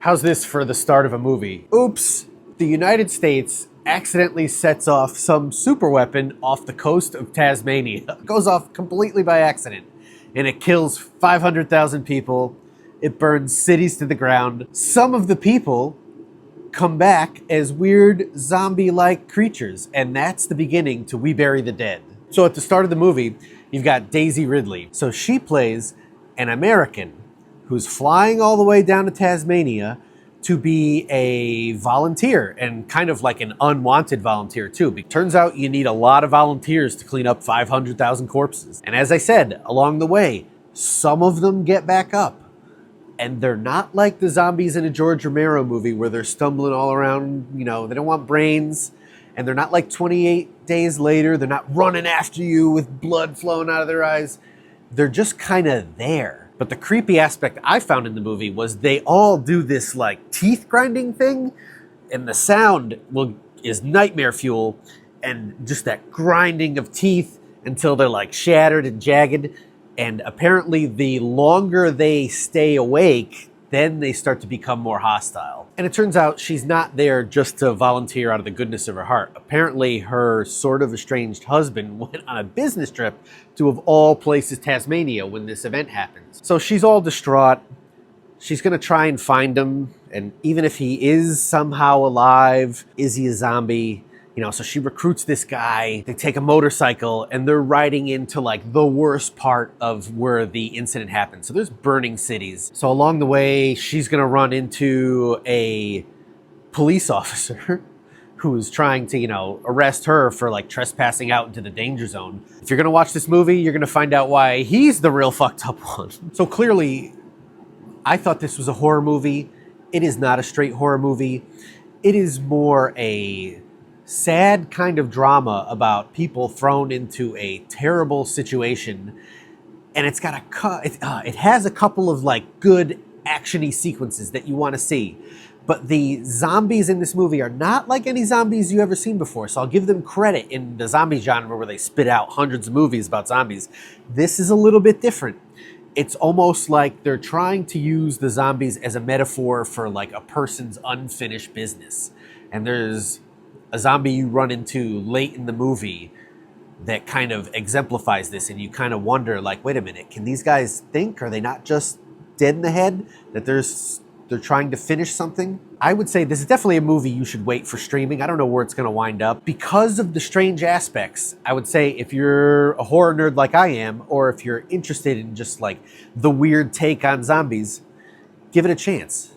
How's this for the start of a movie? Oops! The United States accidentally sets off some super weapon off the coast of Tasmania. It goes off completely by accident. And it kills 500,000 people. It burns cities to the ground. Some of the people come back as weird zombie-like creatures. And that's the beginning to We Bury the Dead. So at the start of the movie, you've got Daisy Ridley. So she plays an American who's flying all the way down to Tasmania to be a volunteer, and kind of like an unwanted volunteer too. It turns out you need a lot of volunteers to clean up 500,000 corpses. And as I said, along the way, some of them get back up. And they're not like the zombies in a George Romero movie where they're stumbling all around, they don't want brains. And they're not like 28 days later, they're not running after you with blood flowing out of their eyes. They're just kind of there. But the creepy aspect I found in the movie was they all do this like teeth grinding thing, and the sound is nightmare fuel, and just that grinding of teeth until they're like shattered and jagged. And apparently the longer they stay awake, then they start to become more hostile. And it turns out she's not there just to volunteer out of the goodness of her heart. Apparently her sort of estranged husband went on a business trip to, of all places, Tasmania when this event happens. So she's all distraught. She's gonna try and find him. And even if he is somehow alive, is he a zombie? So she recruits this guy. They take a motorcycle and they're riding into like the worst part of where the incident happened. So there's burning cities. So along the way, she's gonna run into a police officer who's trying to, arrest her for like trespassing out into the danger zone. If you're gonna watch this movie, you're gonna find out why he's the real fucked up one. So clearly, I thought this was a horror movie. It is not a straight horror movie. It is more a sad kind of drama about people thrown into a terrible situation, and it has a couple of like good actiony sequences that you want to see. But the zombies in this movie are not like any zombies you ever seen before, so I'll give them credit in the zombie genre where they spit out hundreds of movies about zombies. This is a little bit different. It's almost like they're trying to use the zombies as a metaphor for like a person's unfinished business. And there's a zombie you run into late in the movie that kind of exemplifies this, and you kind of wonder, like, wait a minute, can these guys think? Are they not just dead in the head? That they're trying to finish something? I would say this is definitely a movie you should wait for streaming. I don't know where it's going to wind up. Because of the strange aspects, I would say if you're a horror nerd like I am, or if you're interested in just like the weird take on zombies, give it a chance.